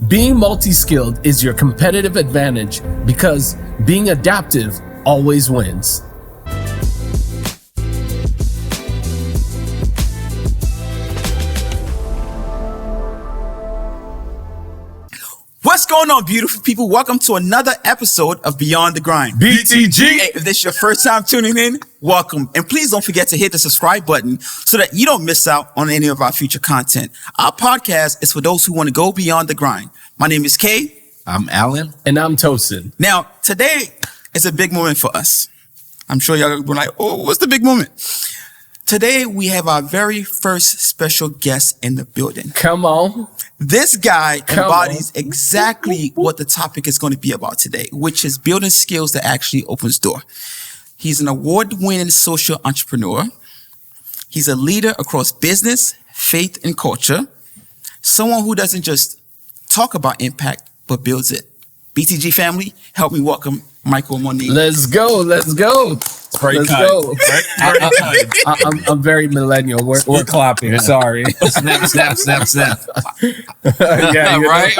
Being multi-skilled is your competitive advantage because being adaptive always wins. What's going on, beautiful people? Welcome to another episode of Beyond the Grind. BTG! Hey, if this is your first time tuning in, welcome. And please don't forget to hit the subscribe button so that you don't miss out on any of our future content. Our podcast is for those who want to go beyond the grind. My name is Kay. I'm Alan. And I'm Tosin. Now, today is a big moment for us. I'm sure y'all were like, oh, what's the big moment? Today, we have our very first special guest in the building. Come on. This guy embodies exactly what the topic is going to be about today, which is building skills that actually opens door. He's an award-winning social entrepreneur. He's a leader across business, faith, and culture. Someone who doesn't just talk about impact, but builds it. BTG family, help me welcome Mike Omoniyi. Let's go. Let's go. Very Let's kind. go. Very kind. I'm very millennial. We're clapping. Yeah. Sorry. Snap, snap, snap, snap. Yeah, you know. Right.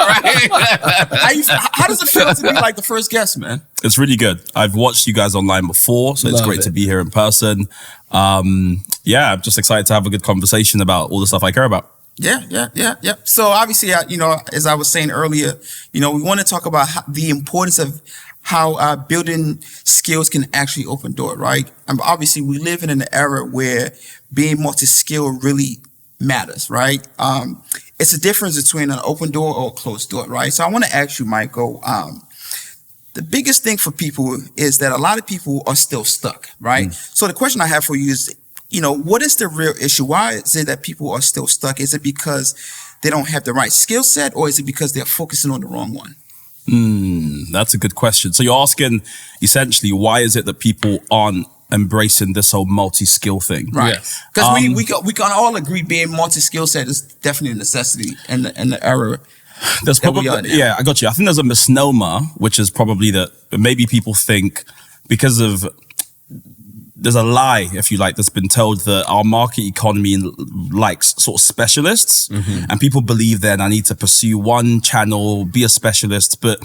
How does it feel to be like the first guest, man? It's really good. I've watched you guys online before, so it's Love great it. to be here in person. I'm just excited to have a good conversation about all the stuff I care about. Yeah. So obviously, as I was saying earlier, we want to talk about the importance of how building skills can actually open doors, right? Obviously, we live in an era where being multi-skilled really matters, right? It's a difference between an open door or a closed door, right? So I want to ask you, Michael, the biggest thing for people is that a lot of people are still stuck, right? So the question I have for you is, what is the real issue? Why is it that people are still stuck? Is it because they don't have the right skill set, or is it because they're focusing on the wrong one? That's a good question. So you're asking essentially, why is it that people aren't embracing this whole multi-skill thing? Right. Yes. Because we can all agree being multi-skill set is definitely a necessity in the era. There's that we probably, are now. yeah, I got you. I think there's a misnomer, which is probably that maybe people think because of, there's a lie, if you like, that's been told that our market economy likes sort of specialists, and people believe then I need to pursue one channel, be a specialist. But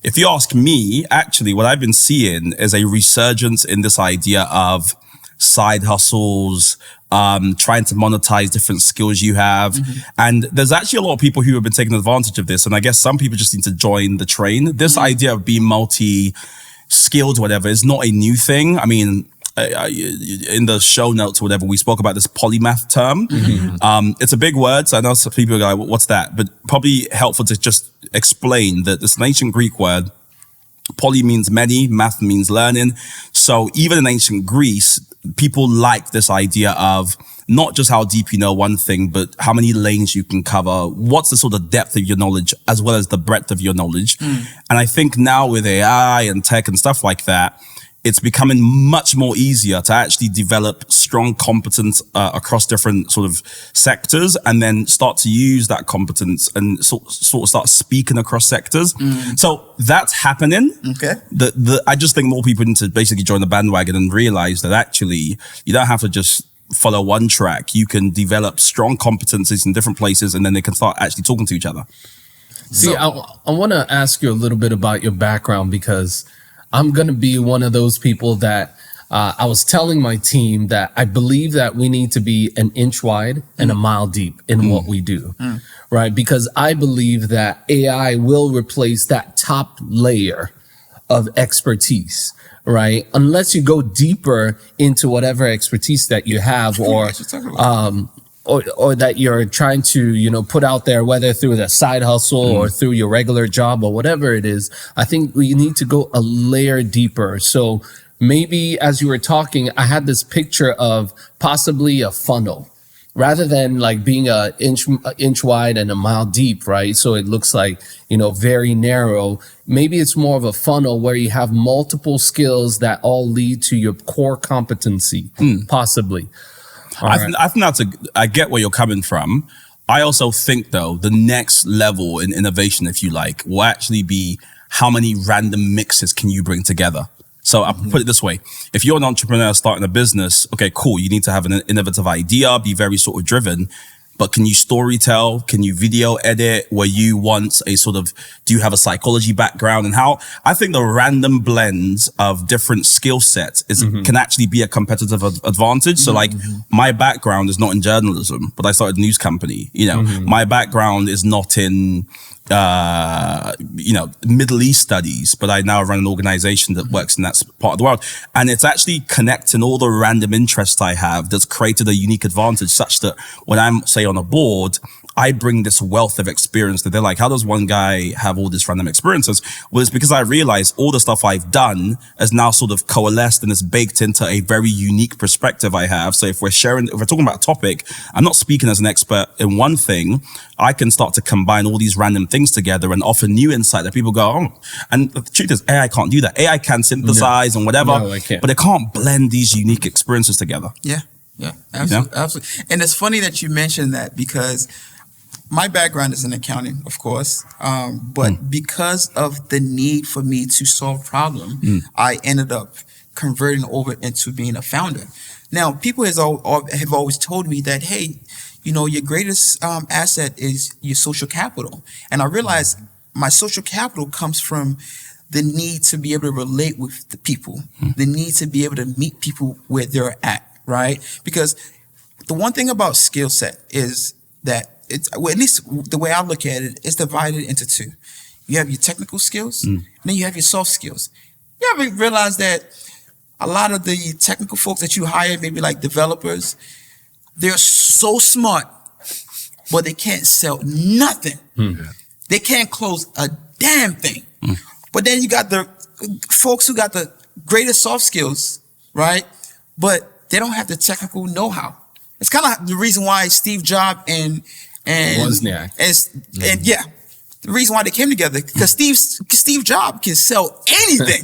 if you ask me, actually, what I've been seeing is a resurgence in this idea of side hustles, trying to monetize different skills you have. And there's actually a lot of people who have been taking advantage of this. And I guess some people just need to join the train. This idea of being multi-skilled, whatever, is not a new thing. I mean, in the show notes or whatever, we spoke about this polymath term. It's a big word, so I know some people are like, what's that? But probably helpful to just explain that this ancient Greek word, poly means many, math means learning. So even in ancient Greece, people like this idea of not just how deep you know one thing, but how many lanes you can cover. What's the sort of depth of your knowledge as well as the breadth of your knowledge? And I think now with AI and tech and stuff like that, it's becoming much more easier to actually develop strong competence across different sort of sectors, and then start to use that competence and sort of start speaking across sectors. So that's happening. Okay. I just think more people need to basically join the bandwagon and realize that actually you don't have to just follow one track. You can develop strong competencies in different places, and then they can start actually talking to each other. See, I want to ask you a little bit about your background, because I'm going to be one of those people that I was telling my team that I believe that we need to be an inch wide and a mile deep in what we do, right? Because I believe that AI will replace that top layer of expertise, right? Unless you go deeper into whatever expertise that you have, or that you're trying to, put out there, whether through the side hustle or through your regular job or whatever it is. I think we need to go a layer deeper. So maybe as you were talking, I had this picture of possibly a funnel rather than like being an inch wide and a mile deep, right? So it looks like, very narrow. Maybe it's more of a funnel where you have multiple skills that all lead to your core competency, possibly. I think I get where you're coming from. I also think though, the next level in innovation, if you like, will actually be how many random mixes can you bring together? So I'll put it this way. If you're an entrepreneur starting a business, okay, cool. You need to have an innovative idea, be very sort of driven. but can you storytell? Can you video edit? Were you once do you have a psychology background? And how I think the random blends of different skill sets can actually be a competitive advantage. So like my background is not in journalism, but I started a news company. My background is not in Middle East studies, but I now run an organization that works in that part of the world. And it's actually connecting all the random interests I have that's created a unique advantage such that when I'm, say, on a board, I bring this wealth of experience that they're like, how does one guy have all these random experiences? Well, it's because I realize all the stuff I've done has now sort of coalesced and is baked into a very unique perspective I have. So if we're talking about a topic, I'm not speaking as an expert in one thing. I can start to combine all these random things together and offer new insight that people go, oh. And the truth is, AI can't do that. AI can synthesize and whatever, but it can't blend these unique experiences together. Yeah, absolutely, absolutely. And it's funny that you mentioned that because my background is in accounting, of course, but because of the need for me to solve problems, I ended up converting over into being a founder. Now, people have always told me that, hey, your greatest asset is your social capital. And I realized my social capital comes from the need to be able to relate with the people, the need to be able to meet people where they're at, right? Because the one thing about skill set is that at least the way I look at it, it's divided into two. You have your technical skills, and then you have your soft skills. You ever realize that a lot of the technical folks that you hire, maybe like developers, they're so smart, but they can't sell nothing. They can't close a damn thing. But then you got the folks who got the greatest soft skills, right? But they don't have the technical know-how. It's kind of the reason why Steve Jobs and Wozniak. And the reason why they came together, because Steve Jobs can sell anything.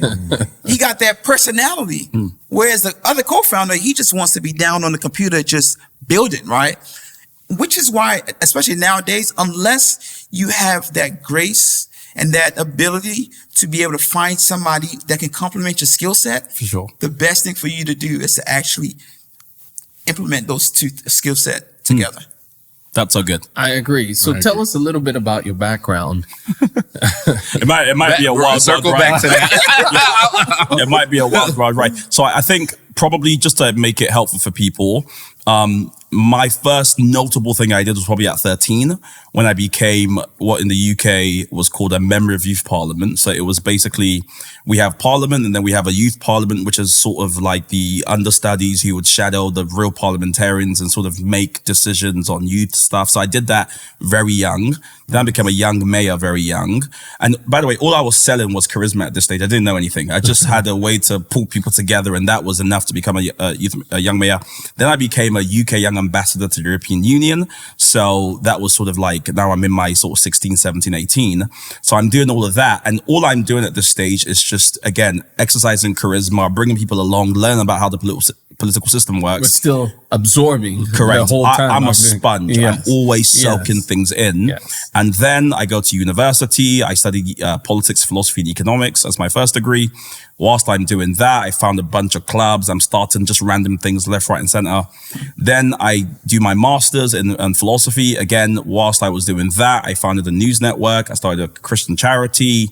He got that personality. Whereas the other co-founder, he just wants to be down on the computer just building, right? Which is why, especially nowadays, unless you have that grace and that ability to be able to find somebody that can complement your skill set, for sure, the best thing for you to do is to actually implement those two skill set together. That's so good. I agree. So tell us a little bit about your background. It might be a wild circle ride. back to that. It might be a wild ride, right? So I think probably just to make it helpful for people, my first notable thing I did was probably at 13 when I became what in the UK was called a member of youth parliament. So it was basically, we have parliament and then we have a youth parliament, which is sort of like the understudies who would shadow the real parliamentarians and sort of make decisions on youth stuff. So I did that very young. Then I became a young mayor very young. And by the way, all I was selling was charisma at this stage. I didn't know anything. I just had a way to pull people together, and that was enough to become a young mayor. Then I became a UK young ambassador to the European Union. So that was sort of like, now I'm in my sort of 16, 17, 18. So I'm doing all of that. And all I'm doing at this stage is just, again, exercising charisma, bringing people along, learning about how the political system works. We're still absorbing Correct. the whole time. I'm a sponge. Yes. I'm always soaking Yes. things in. Yes. And then I go to university. I study politics, philosophy, and economics as my first degree. Whilst I'm doing that, I found a bunch of clubs. I'm starting just random things left, right, and center. Then I do my master's in philosophy. Again, whilst I was doing that, I founded a news network. I started a Christian charity.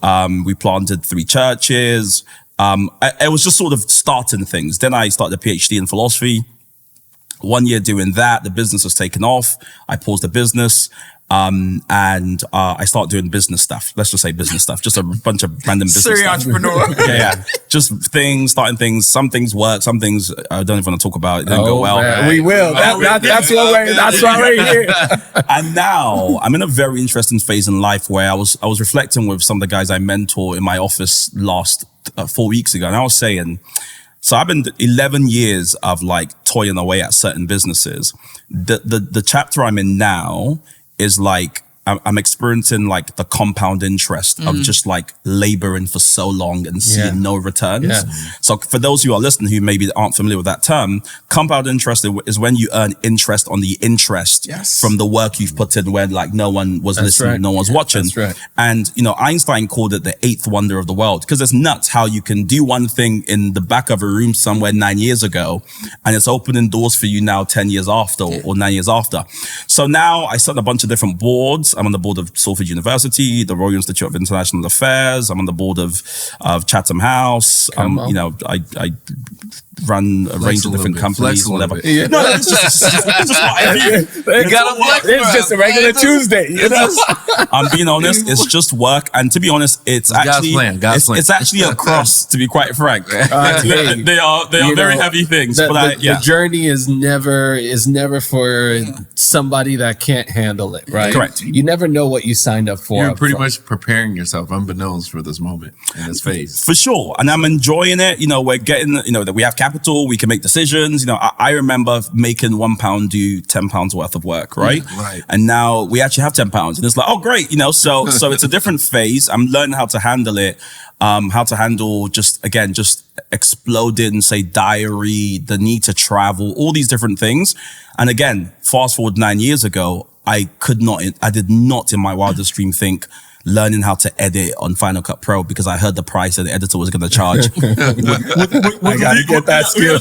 We planted 3 churches. I was just sort of starting things. Then I started a PhD in philosophy. 1 year doing that, the business was taken off. I paused the business. And I started doing business stuff. Let's just say business stuff. Just a bunch of random business Serial stuff. entrepreneur. Yeah. Just starting things. Some things work. Some things I don't even want to talk about. It didn't go well. Man, we will. That's why we're here. And now I'm in a very interesting phase in life where I was reflecting with some of the guys I mentor in my office last 4 weeks ago. And I was saying, so I've been 11 years of like toying away at certain businesses. The chapter I'm in now is like I'm experiencing like the compound interest of just like laboring for so long and seeing no returns. Yeah. So for those who are listening who maybe aren't familiar with that term, compound interest is when you earn interest on the interest from the work you've put in where like no one was listening, no one's watching. That's right. And, you know, Einstein called it the eighth wonder of the world because it's nuts how you can do one thing in the back of a room somewhere 9 years ago and it's opening doors for you now 10 years after or 9 years after. So now I sit on a bunch of different boards. I'm on the board of Salford University, the Royal Institute of International Affairs. I'm on the board of Chatham House. You know, I run a range of different companies, whatever. Yeah. No, it's just what I do. It's just a regular Tuesday, you know. I'm being honest, it's just work. And to be honest, it's actually it's actually a cross, to be quite frank. They are very heavy things. But the journey is never for somebody that can't handle it, right? Correct. You never know what you signed up for. You're pretty much preparing yourself unbeknownst for this moment and this phase. For sure. And I'm enjoying it. You know, we're getting, you know, that we have capital, we can make decisions. You know, I remember making £1 do £10 worth of work, right? Right. And now we actually have £10. And it's like, oh, great. You know, so it's a different phase. I'm learning how to handle it. How to handle just exploding, say, diary, the need to travel, all these different things. And again, fast forward 9 years ago, I did not in my wildest dream think learning how to edit on Final Cut Pro because I heard the price that the editor was going to charge. I got to get that skill.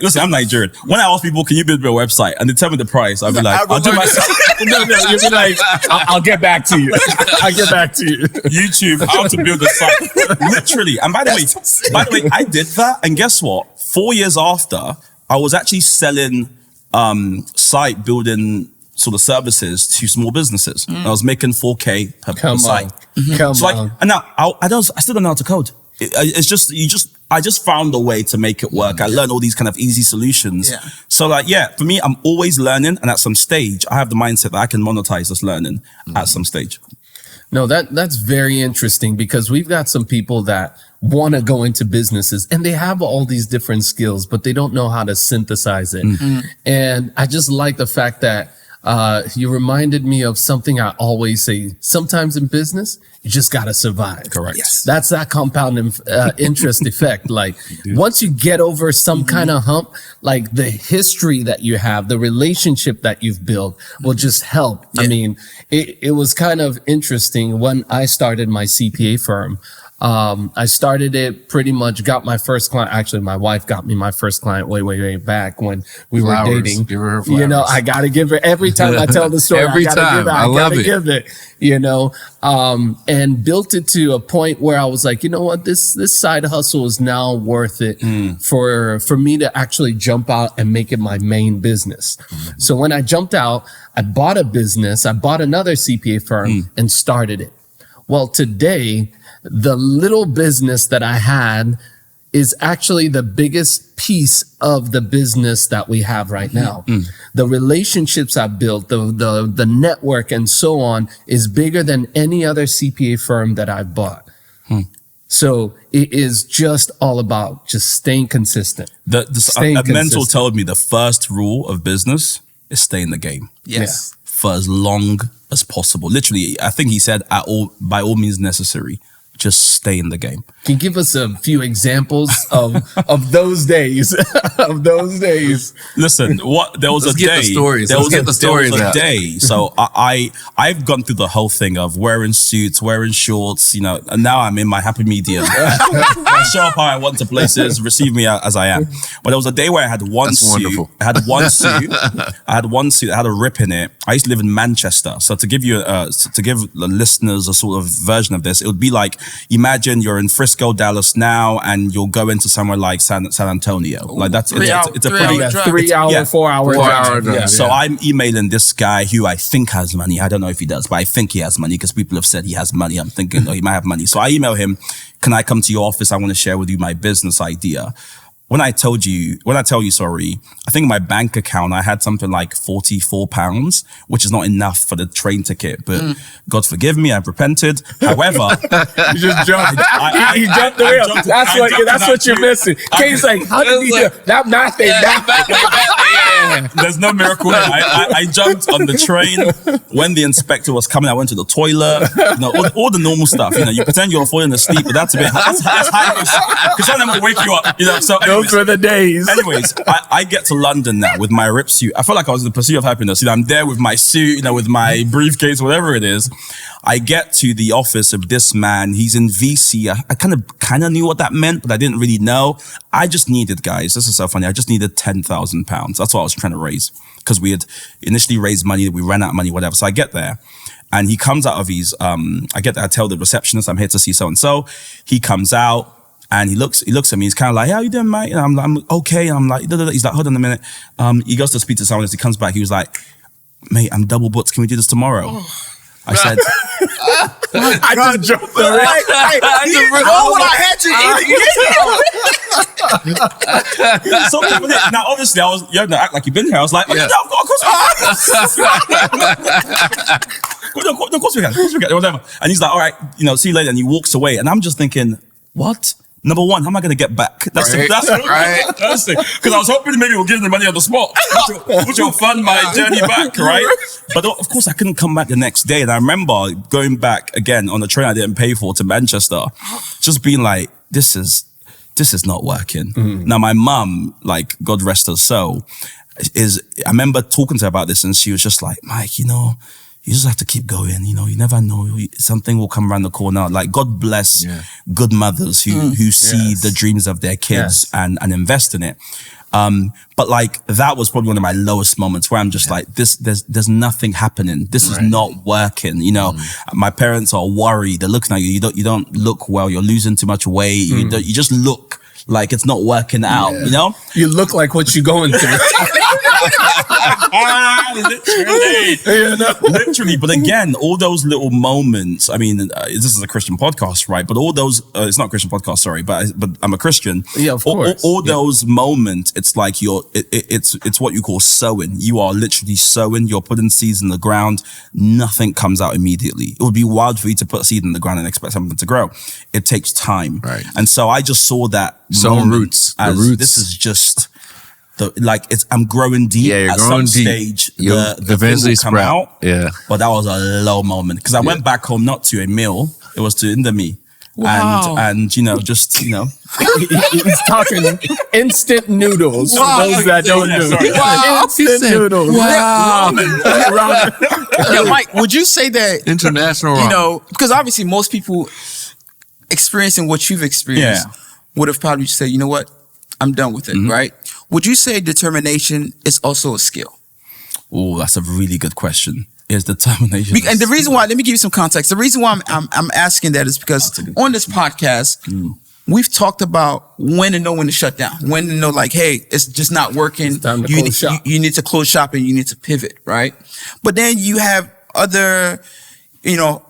Listen, I'm Nigerian. When I ask people, can you build me a website? And they tell me the price, I'll be like, I'll do myself. No, you'll be like, I'll get back to you. I'll get back to you. YouTube, how to build a site. Literally. And by the way, I did that. And guess what? 4 years after, I was actually selling site building sort of services to small businesses. I was making 4K per site. Come on. And now I still don't know how to code. I just found a way to make it work. I learned all these kind of easy solutions. Yeah. So like, for me, I'm always learning. And at some stage, I have the mindset that I can monetize this learning at some stage. No, that's very interesting because we've got some people that want to go into businesses and they have all these different skills, but they don't know how to synthesize it. And I just like the fact that you reminded me of something I always say. Sometimes in business, you just got to survive. Correct. Yes. That's that compound interest effect. Like once you get over some kind of hump, like the history that you have, the relationship that you've built will just help. I mean, it was kind of interesting when I started my CPA firm. I started it pretty much, got my first client. Actually, my wife got me my first client way back when we were dating. Give her flowers. You know, I got to give her every time I tell the story. Every time. I love it. Give it, you know, and built it to a point where I was like, you know what, this side hustle is now worth it for me to actually jump out and make it my main business. So when I jumped out, I bought a business, I bought another CPA firm and started it. Well, today, the little business that I had is actually the biggest piece of the business that we have right now. The relationships I've built, the network and so on is bigger than any other CPA firm that I've bought. So it is just all about just staying consistent. A mentor told me the first rule of business is stay in the game. Yes. For as long as possible. Literally, I think he said by all means necessary. Just stay in the game. Can you give us a few examples of those days? Of those days. Listen, there was Let's a get day. The stories. There was out. a day. So I've gone through the whole thing of wearing suits, wearing shorts, you know, and now I'm in my happy medium. I show up how I want to places, receive me as I am. But there was a day where I had one suit. Wonderful. I had one suit. I had one suit that had a rip in it. I used to live in Manchester. So to give the listeners a sort of version of this, it would be like, imagine you're in Frisco, Dallas now, and you'll go into somewhere like San Antonio. Like that's it's a pretty 3 hour, 4 hour drive. drive. So I'm emailing this guy who I think has money. I don't know if he does, but I think he has money because people have said he has money. I'm thinking, he might have money. So I email him, can I come to your office? I want to share with you my business idea. When I tell you, I think my bank account, I had something like £44, which is not enough for the train ticket, but God forgive me, I've repented. However, You just jumped. He jumped the rail. That's what you're missing. Kay's like, how did he do that? Nothing. Yeah. There's no miracle here. I jumped on the train when the inspector was coming. I went to the toilet, all the normal stuff. You pretend you're falling asleep, but that's high risk because then I'm gonna wake you up. So Those were the days. Anyways, I get to London now with my rip suit. I felt like I was in the pursuit of happiness. I'm there with my suit, with my briefcase, whatever it is. I get to the office of this man. He's in VC. I kind of knew what that meant, but I didn't really know. I just needed, guys, this is so funny. I just needed £10,000. That's what I was trying to raise because we had initially raised money. We ran out of money, whatever. So I get there and he comes out of his, I tell the receptionist, I'm here to see so-and-so. He comes out and he looks at me. He's kind of like, hey, how you doing, mate? And I'm okay. And I'm like, he's like, hold on a minute. He goes to speak to someone. As he comes back, he was like, mate, I'm double booked. Can we do this tomorrow? I said, I just jumped the You know what I had to So now, obviously, I was, act like you've been here. I was like, Yeah. of course we can, whatever. And he's like, all right, see you later. And he walks away. And I'm just thinking, what? Number one, how am I going to get back? That's Right. Because I was hoping maybe we'll give them the money on the spot, which will fund my journey back, right? But of course, I couldn't come back the next day. And I remember going back again on the train I didn't pay for to Manchester, just being like, this is not working. Now, my mum, like, God rest her soul, I remember talking to her about this and she was just like, Mike, you just have to keep going. You never know. Something will come around the corner. Like, God bless good mothers who see the dreams of their kids and invest in it. But like, that was probably one of my lowest moments where I'm just like, there's nothing happening. This is not working. My parents are worried. They're looking at you. You don't look well. You're losing too much weight. You just look like it's not working out, You look like what you're going through. Literally. But again, all those little moments, I mean, this is a Christian podcast, right? But all those, it's not a Christian podcast, sorry, but I'm a Christian. Yeah, of course. All those moments, it's like it's what you call sowing. You are literally sowing, you're putting seeds in the ground. Nothing comes out immediately. It would be wild for you to put a seed in the ground and expect something to grow. It takes time. Right. And so I just saw that Sowing moment roots. The as roots. this is just I'm growing deep. Yeah, you're at growing some deep. stage. You'll The eventually thing will come sprout. out. Yeah. But that was a low moment because I went back home not to a meal. It was to Indomie. Wow. And He's talking instant noodles for those that don't know. Wow. Instant noodles. Yeah, Mike, would you say that, International ramen. because obviously most people experiencing what you've experienced would have probably said, you know what, I'm done with it, right? Would you say determination is also a skill? Oh, that's a really good question. Is determination. And the reason why, let me give you some context. The reason why I'm asking that is because on this podcast, we've talked about when to know when to shut down, when to know like, hey, it's just not working. time to close shop. You need to close shop and you need to pivot, right? But then you have other,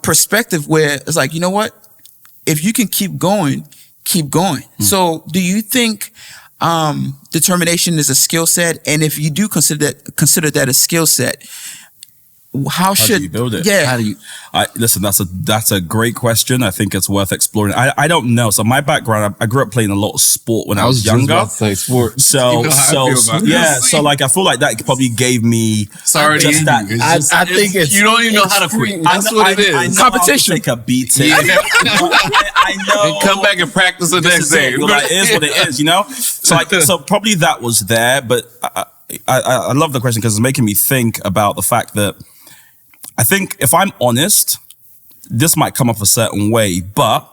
perspective where it's like, you know what? If you can keep going, keep going. So do you think determination is a skill set? And if you do consider that a skill set, how do should you build it? Yeah. How do you? Listen, that's a great question. I think it's worth exploring. I don't know. So my background, I grew up playing a lot of sport when I was just younger. about to say sports. So You know how I feel about this. so like I feel like that probably gave me Sorry to just you. that. I think it's you don't even know how to quit. extreme. That's what it is. I know Competition. I'll take a beating. I know. And come back and practice the This next is day. it. You're like, it is what it is, So probably that was there, but I love the question because it's making me think about the fact that I think if I'm honest, this might come off a certain way, but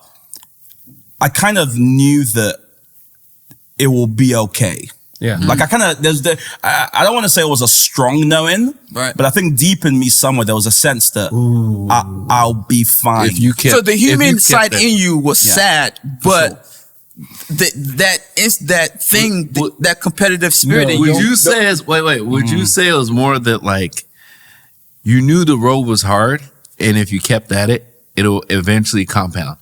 I kind of knew that it will be okay. Yeah. Like I kind of, I don't want to say it was a strong knowing, Right. but I think deep in me somewhere, there was a sense that I'll be fine. If you kept, So the if you human kept side that- in you was sad, but that competitive spirit in Would you. you say would you say it was more that like you knew the road was hard, and if you kept at it, it'll eventually compound?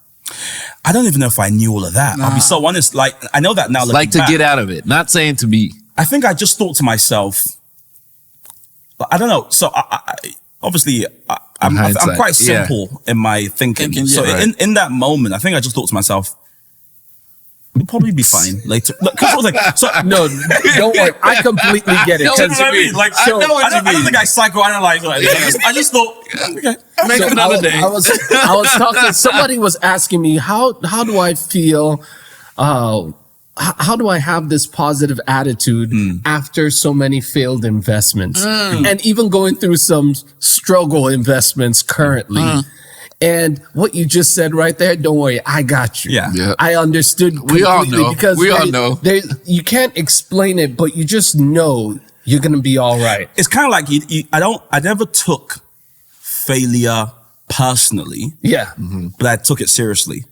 I don't even know if I knew all of that. I'll be so honest. Like I know that now. Like to get out of it, not saying to be. I think I just thought to myself, I don't know. So I obviously I'm hindsight, quite yeah. simple in my thinking. Thinking, So yeah. in that moment, I think I just thought to myself, we'll probably be fine later. Because I was like, so, No, don't worry. I completely get it. you know 'cause- what I mean? Like, I know what you I don't mean. think I psychoanalyze like this. I just thought, okay. Make it another day. I was talking. Somebody was asking me how do I feel? How do I have this positive attitude after so many failed investments, and even going through some struggle investments currently? And what you just said right there, don't worry, I got you. Yeah. Yeah. I understood. We all completely know. because We all know. You can't explain it, but you just know you're gonna be all right. It's kind of like I never took failure personally, Yeah. but I took it seriously.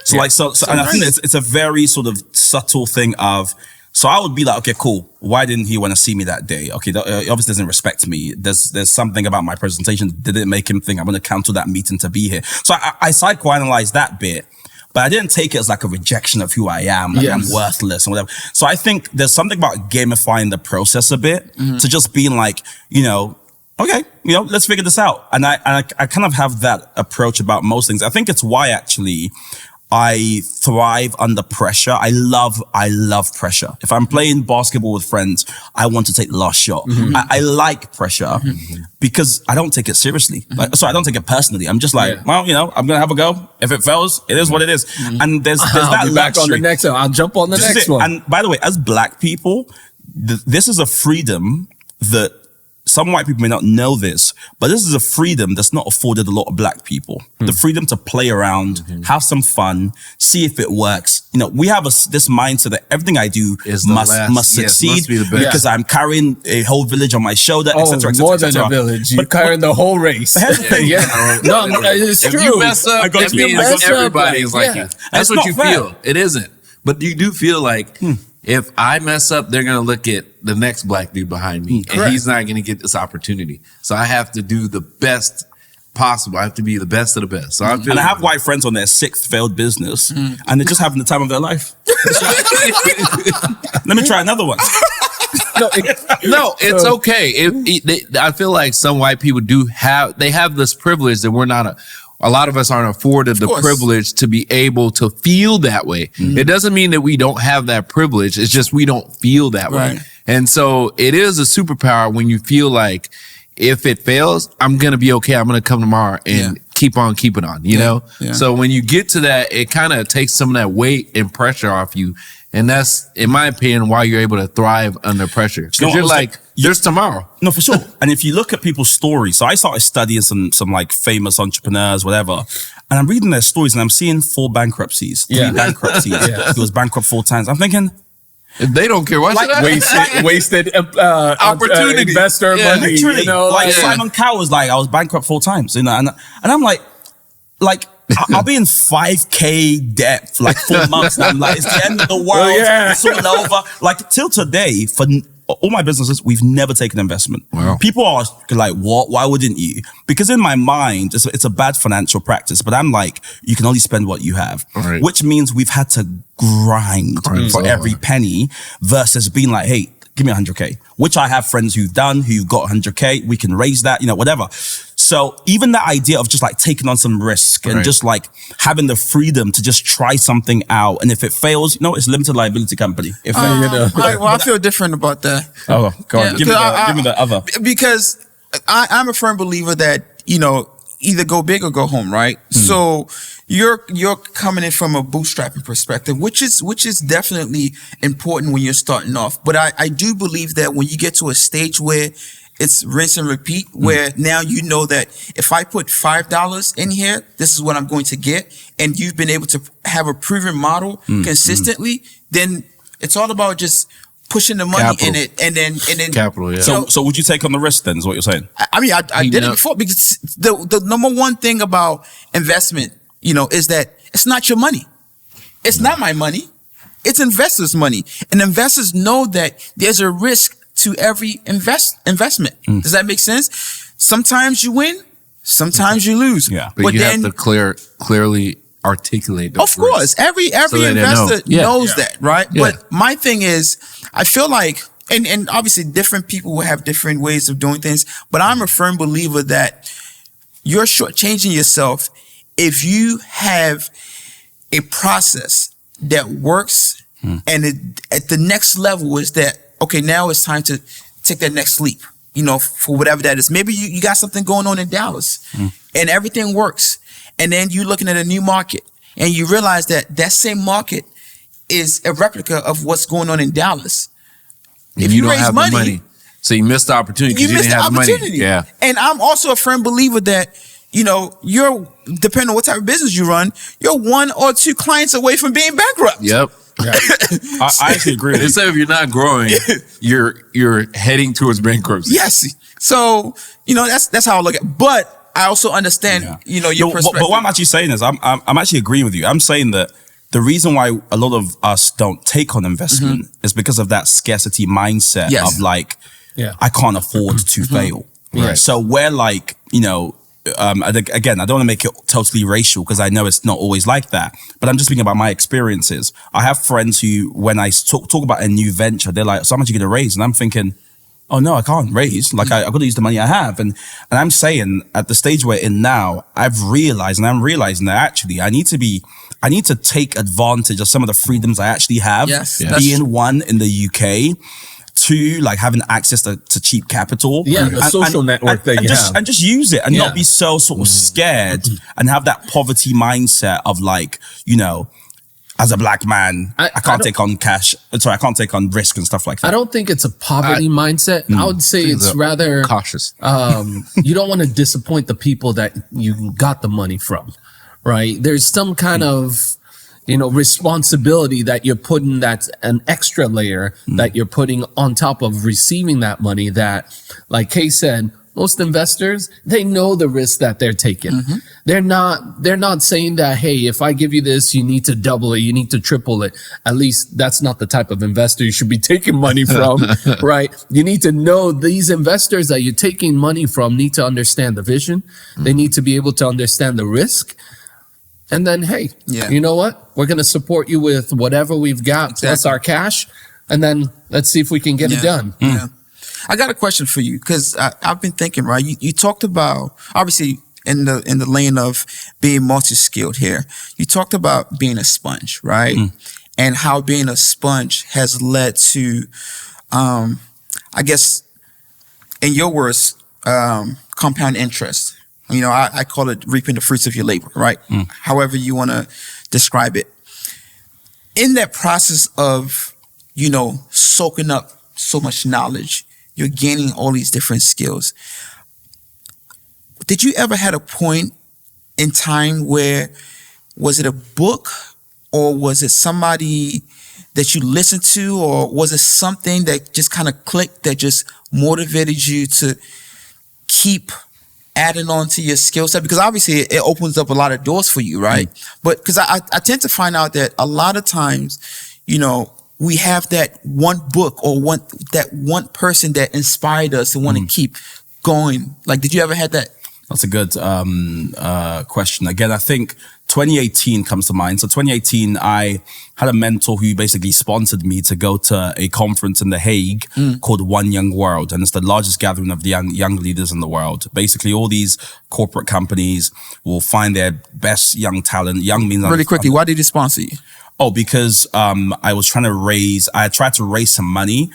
So and I think it's a very sort of subtle thing of, so I would be like, okay, cool. Why didn't he want to see me that day? Okay, he obviously doesn't respect me. There's something about my presentation that didn't make him think I'm going to cancel that meeting to be here. So I psychoanalyzed that bit, but I didn't take it as like a rejection of who I am, like I'm worthless and whatever. So I think there's something about gamifying the process a bit to just being like, okay, let's figure this out. And I kind of have that approach about most things. I think it's why actually I thrive under pressure. I love pressure. If I'm playing basketball with friends, I want to take the last shot. I like pressure because I don't take it seriously. So I don't take it personally. I'm just like, well, I'm going to have a go. If it fails, it is what it is. And there's I'll that be back on the next one. I'll jump on the next one. And by the way, as Black people, this is a freedom that some white people may not know this, but this is a freedom that's not afforded a lot of Black people. The freedom to play around, have some fun, see if it works. We have this mindset that everything I do must succeed must be the best. because I'm carrying a whole village on my shoulder, etc. More than a village. You're carrying the whole race. Here's the thing. No, it's If true. you mess up, I got that to be means mess up, everybody is like yeah. you. That's It's what not you fair. feel. It isn't. But you do feel like if I mess up, they're going to look at the next Black dude behind me and he's not going to get this opportunity. So I have to do the best possible. I have to be the best of the best. So I feel And I have white friends on their 6th failed business and they're just having the time of their life. Let me try another one. No, it's okay. I feel like some white people have this privilege that we're not a lot of us aren't afforded the privilege to be able to feel that way. It doesn't mean that we don't have that privilege. It's just we don't feel that way. And so it is a superpower when you feel like if it fails, I'm going to be okay. I'm going to come tomorrow and keep on keeping on, you know? Yeah. So when you get to that, it kind of takes some of that weight and pressure off you. And that's, in my opinion, why you're able to thrive under pressure. Because you're like, there's tomorrow. No, for sure. And if you look at people's stories, so I started studying some like famous entrepreneurs, whatever, and I'm reading their stories and I'm seeing 4 bankruptcies, 3 bankruptcies. He was bankrupt 4 times. I'm thinking, if they don't care, why should I? Wasted opportunity, investor money. Literally, Simon Cowell was like, I was bankrupt 4 times, and I'm like. I'll be in 5K debt for like 4 months now. I'm like, it's the end of the world. It's all over. Like till today, for all my businesses, we've never taken investment. Wow. People are like, what? Why wouldn't you? Because in my mind, it's a bad financial practice, but I'm like, you can only spend what you have, which means we've had to grind for every penny versus being like, hey, give me 100K, which I have friends who've got 100K. We can raise that, whatever. So even that idea of just like taking on some risk and just like having the freedom to just try something out. And if it fails, it's limited liability company. I feel different about that. Oh, go on. Give me the other. Because I'm a firm believer that, either go big or go home, right? So you're coming in from a bootstrapping perspective, which is definitely important when you're starting off. But I do believe that when you get to a stage where it's rinse and repeat, where now you know that if I put $5 in here, this is what I'm going to get, and you've been able to have a proven model consistently, then it's all about just pushing the money in it, and then capital. Yeah. So would you take on the risk then? Is what you're saying? I mean, I did it before, because the number one thing about investment, is that it's not your money. It's not my money. It's investors' money, and investors know that there's a risk to every investment. Does that make sense? Sometimes you win, sometimes you lose. Yeah, but you have to clearly articulate those Of course, every investor knows that, right? Yeah. But my thing is, I feel like, and obviously different people will have different ways of doing things, but I'm a firm believer that you're shortchanging yourself if you have a process that works, and at the next level is that, okay, now it's time to take that next leap, you know, for whatever that is. Maybe you got something going on in Dallas and everything works. And then you're looking at a new market and you realize that that same market is a replica of what's going on in Dallas. If you don't raise have the money, so you missed the opportunity because you didn't have the money. Yeah. And I'm also a firm believer that, you know, depending on what type of business you run, you're 1 or 2 clients away from being bankrupt. Yep. Yeah. I actually agree with you. Instead of you're not growing, you're heading towards bankruptcy. Yes. So, you know, that's how I look at it. But I also understand, you know, your perspective. But what I'm actually saying is I'm actually agreeing with you. I'm saying that the reason why a lot of us don't take on investment is because of that scarcity mindset of like, I can't afford to fail. Right. So we're like, you know, again, I don't want to make it totally racial because I know it's not always like that, but I'm just thinking about my experiences. I have friends who, when I talk about a new venture, they're like, so how much are you going to raise? And I'm thinking, oh no, I can't raise. Like I got to use the money I have. And I'm saying at the stage we're in now, I've realized, and I'm realizing that actually I need to take advantage of some of the freedoms I actually have. Yes. Being one in the UK, 2, like having access to cheap capital. Yeah, the social network that you have. And just use it and not be so sort of scared and have that poverty mindset of like, you know, as a black man, I can't take on cash. Sorry, I can't take on risk and stuff like that. I don't think it's a poverty mindset. I would say it's rather cautious. You don't want to disappoint the people that you got the money from, right? There's some kind of, you know, responsibility that you're putting, that's an extra layer that you're putting on top of receiving that money that, like Kay said, most investors, they know the risk that they're taking. They're not saying that, hey, if I give you this, you need to double it, you need to triple it. At least that's not the type of investor you should be taking money from, right? You need to know these investors that you're taking money from need to understand the vision. They need to be able to understand the risk. And then, hey, you know what? We're going to support you with whatever we've got, plus our cash. And then let's see if we can get it done. Yeah. I got a question for you because I've been thinking, right? You talked about, obviously, in the lane of being multi-skilled here, you talked about being a sponge, right? And how being a sponge has led to, I guess, in your words, compound interest. You know, I call it reaping the fruits of your labor, right? However you want to describe it. In that process of, you know, soaking up so much knowledge, you're gaining all these different skills. Did you ever had a point in time where, was it a book or was it somebody that you listened to, or was it something that just kind of clicked that just motivated you to keep adding on to your skill set? Because obviously it opens up a lot of doors for you, right? But because I tend to find out that a lot of times, you know, we have that one book or that one person that inspired us to want to keep going. Like, did you ever have that? That's a good question. Again, I think 2018 comes to mind. So 2018, I had a mentor who basically sponsored me to go to a conference in The Hague called One Young World. And it's the largest gathering of the young leaders in the world. Basically, all these corporate companies will find their best young talent. Young means... Really quickly, why did he sponsor you? Oh, because I tried to raise some money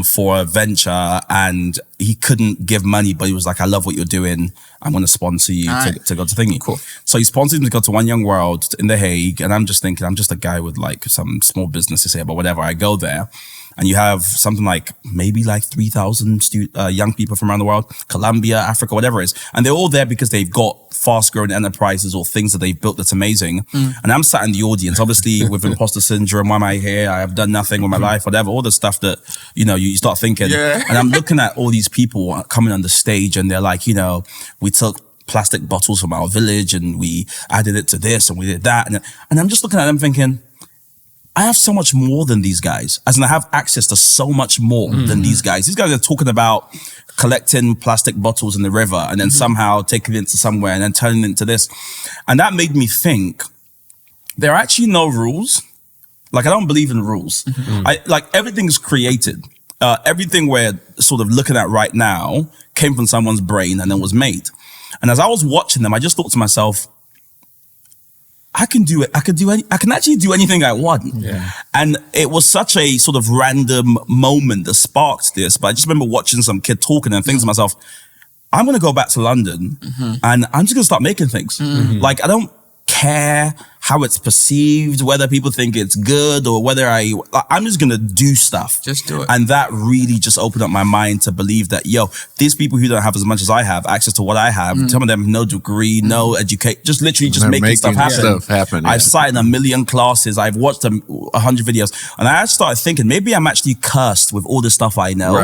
for a venture, and he couldn't give money, but he was like, I love what you're doing. I'm going to sponsor you to go to thingy. Cool. So he sponsored me to go to One Young World in The Hague. And I'm just thinking, I'm just a guy with like some small businesses here, but whatever. I go there and you have something like maybe like 3,000 young people from around the world, Colombia, Africa, whatever it is. And they're all there because they've got fast growing enterprises or things that they've built that's amazing. And I'm sat in the audience, obviously with imposter syndrome. Why am I here? I have done nothing with my life, whatever, all the stuff that, you know, you start thinking. And I'm looking at all these people coming on the stage and they're like, you know, we took plastic bottles from our village and we added it to this and we did that. And I'm just looking at them thinking, I have so much more than these guys. As in, I have access to so much more than these guys. These guys are talking about collecting plastic bottles in the river and then somehow taking it to somewhere and then turning it into this. And that made me think, there are actually no rules. Like, I don't believe in rules. Like, everything's created. Everything we're sort of looking at right now came from someone's brain and then was made. And as I was watching them, I just thought to myself, I can do it. I can actually do anything I want. Yeah. And it was such a sort of random moment that sparked this. But I just remember watching some kid talking and thinking to myself, I'm going to go back to London and I'm just going to start making things. Like, I don't care how it's perceived, whether people think it's good or whether I'm just going to do stuff. Just do it. And that really just opened up my mind to believe that, these people who don't have as much as I have access to what I have, some of them have no degree, no education, just literally just making stuff happen. I've sat in 1 million classes. I've watched 100 videos. And I started thinking, maybe I'm actually cursed with all the stuff I know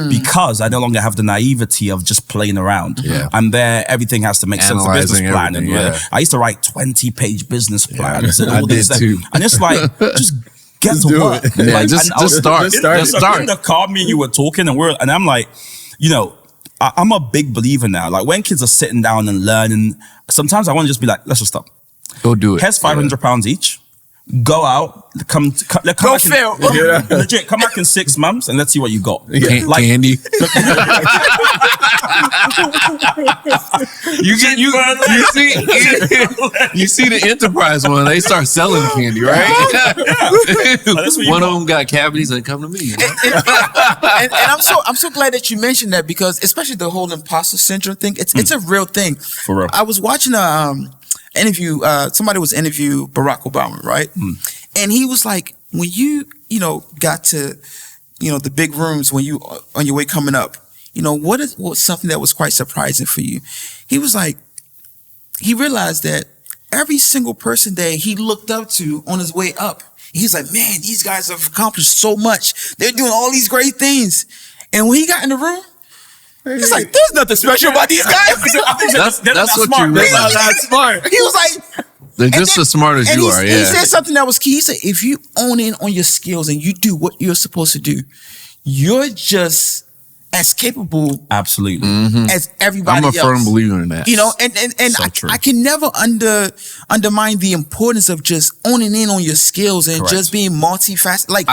because I no longer have the naivety of just playing around. I'm there. Everything has to make sense of business planning. I used to write 20-page business plans and all this stuff. And it's like, just get to work. Like, just start. In the car, me and you were talking and I'm like, I'm a big believer now. Like when kids are sitting down and learning, sometimes I want to just be like, let's just stop. Go do it. Here's £500 each. Go out, come back fail. Legit, come back in 6 months and let's see what you got. Candy. you see the enterprise one, they start selling candy, right? One of them got cavities and come to me. And I'm so glad that you mentioned that, because especially the whole imposter syndrome thing, it's a real thing. For real. I was watching interview, somebody was interviewing Barack Obama, right? And he was like, when you got to, the big rooms, when you on your way coming up, what was something that was quite surprising for you? He was like, he realized that every single person that he looked up to on his way up, he's like, man, these guys have accomplished so much. They're doing all these great things. And when he got in the room, he's like, there's nothing special about these guys. That's what you realize. That's smart. He was like, they're just as smart as you are. He said something that was key. He said, if you own in on your skills and you do what you're supposed to do, you're just as capable absolutely as everybody else. I'm a firm believer in that. So I can never undermine the importance of just owning in on your skills and just being multifaceted. Like,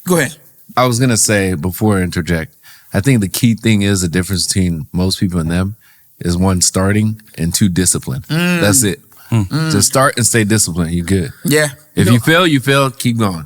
go ahead. I was gonna say before I interject, I think the key thing is the difference between most people and them is 1, starting, and 2, discipline. That's it. Just start and stay disciplined. You're good. Yeah. If you fail, keep going.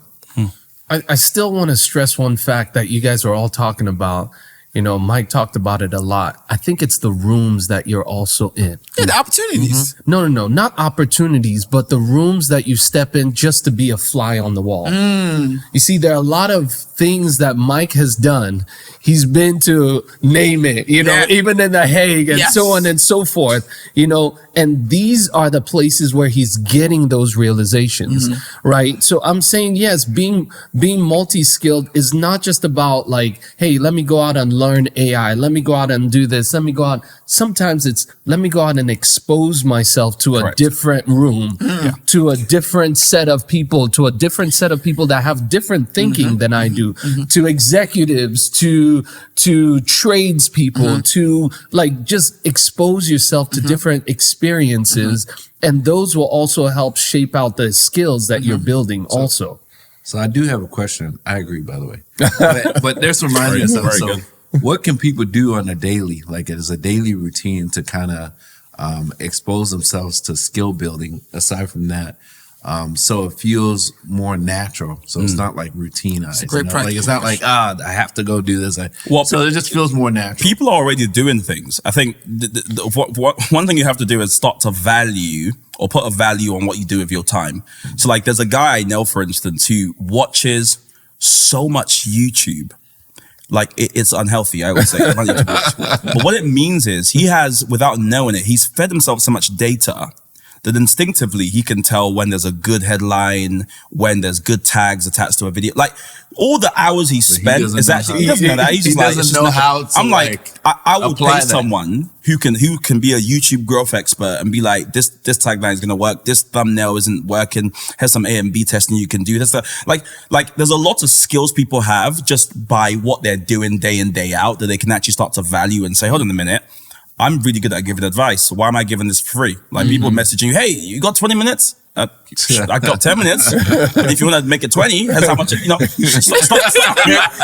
I still want to stress one fact that you guys are all talking about. Mike talked about it a lot. I think it's the rooms that you're also in. Yeah, the opportunities. No, not opportunities, but the rooms that you step in just to be a fly on the wall. You see, there are a lot of things that Mike has done. He's been to, name it, even in The Hague and so on and so forth, and these are the places where he's getting those realizations, right? So I'm saying, yes, being multi-skilled is not just about like, hey, let me go out and learn AI. Let me go out and do this. Let me go out. Sometimes it's, let me go out and expose myself to a different room, to a different set of people, that have different thinking than I do, to executives, to tradespeople, to like just expose yourself to different experiences. And those will also help shape out the skills that you're building also. So I do have a question. I agree, by the way. But there's some reminding yourself. So what can people do on a daily, like as a daily routine to kind of expose themselves to skill building aside from that? So it feels more natural. So it's not like routinized. It's a great practice. Like it's not like, I have to go do this. So it just feels more natural. People are already doing things. I think one thing you have to do is start to value or put a value on what you do with your time. So like there's a guy I know, for instance, who watches so much YouTube. Like it's unhealthy, I would say. But what it means is he has, without knowing it, he's fed himself so much data that instinctively he can tell when there's a good headline, when there's good tags attached to a video. Like all the hours he spent is actually, he doesn't know that. He's just doesn't know how to. I'm like, I would pay that. Someone who can be a YouTube growth expert and be like, this tagline is going to work. This thumbnail isn't working. Here's some A and B testing you can do. This like there's a lot of skills people have just by what they're doing day in, day out that they can actually start to value and say, hold on a minute. I'm really good at giving advice. Why am I giving this for free? Like people messaging you, hey, you got 20 minutes? I got 10 minutes. But if you want to make it 20, that's how much, stop.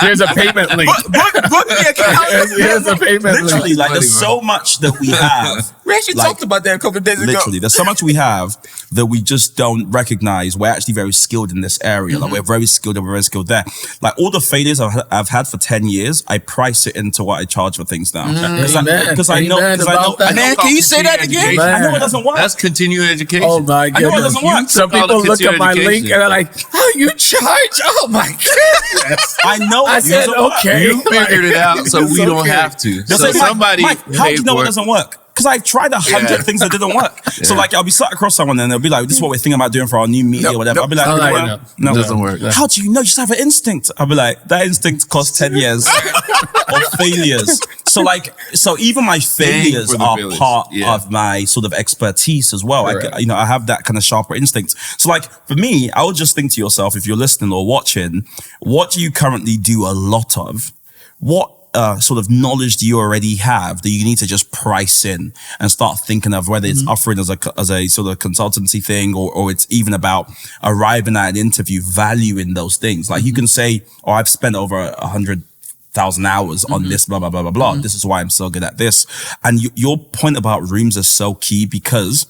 Here's a payment link. Book me account. Here's a payment link. Literally, like, there's so much that we have. We actually talked about that a couple of days ago. Literally, there's so much we have that we just don't recognize. We're actually very skilled in this area. Like, we're very skilled and we're very skilled there. Like, all the failures I've had for 10 years, I price it into what I charge for things now. Because I know. Man, can you say that again? I know it doesn't work. That's continuing education. Oh my I know it goodness. doesn't work. Some people look at my link and they're like, "Oh, you charge? Oh my goodness!" I know. I said, "Okay." You figured it out, so we don't have to. They'll So say, somebody Mike, how do you know it paid for doesn't work? Because I tried 100 things that didn't work. So like, I'll be sat across someone and they'll be like, "This is what we're thinking about doing for our new media or whatever." I'll be like, No, It doesn't work. How do you know? You just have an instinct. I'll be like, that instinct cost 10 years of failures. So even my failures for the are village. part Yeah. of my sort of expertise as well. Correct. I have that kind of sharper instinct. So like, for me, I would just think to yourself, if you're listening or watching, what do you currently do a lot of? What sort of knowledge do you already have that you need to just price in and start thinking of, whether it's offering as a sort of consultancy thing or it's even about arriving at an interview, valuing those things. Like you can say, "Oh, I've spent over 100,000 hours on this, blah, blah, blah, blah, blah. This is why I'm so good at this." And your point about rooms is so key, because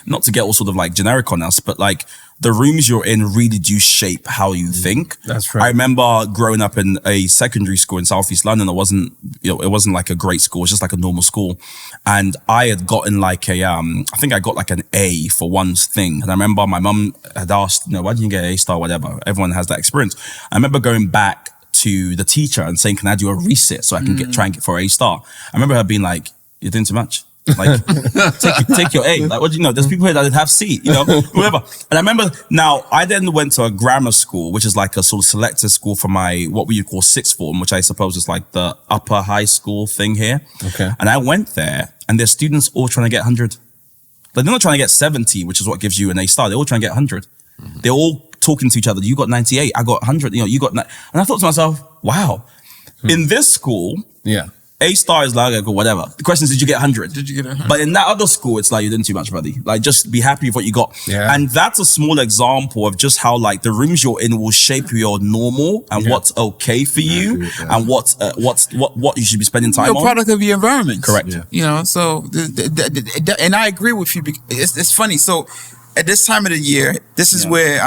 not to get all sort of like generic on us, but like the rooms you're in really do shape how you think. That's right. I remember growing up in a secondary school in Southeast London. It wasn't like a great school. It was just like a normal school. And I had gotten like I think I got like an A for one thing. And I remember my mum had asked, "Why didn't you get an A star?" Whatever. Everyone has that experience. I remember going back to the teacher and saying, "Can I do a resit so I can try and get for A star?" I remember her being like, "You're doing too much. Like, take your A. Like, what do you know? There's people here that have C, whatever." And I remember now, I then went to a grammar school, which is like a sort of selective school for what we call sixth form, which I suppose is like the upper high school thing here. Okay. And I went there and there's students all trying to get 100. Like, they're not trying to get 70, which is what gives you an A star. They're all trying to get 100. They're all talking to each other. "You got 98. I got 100. You got..." And I thought to myself, wow, in this school, Yeah. A star is like, okay, whatever. The question is, did you get 100? Did you get 100? But in that other school, it's like, you're doing too much, buddy. Like, just be happy with what you got. Yeah. And that's a small example of just how like the rooms you're in will shape your normal and what's okay for you and what you should be spending time You're a on. product of your environment. Correct. Yeah. So, and I agree with you. It's funny. So, at this time of the year, this is where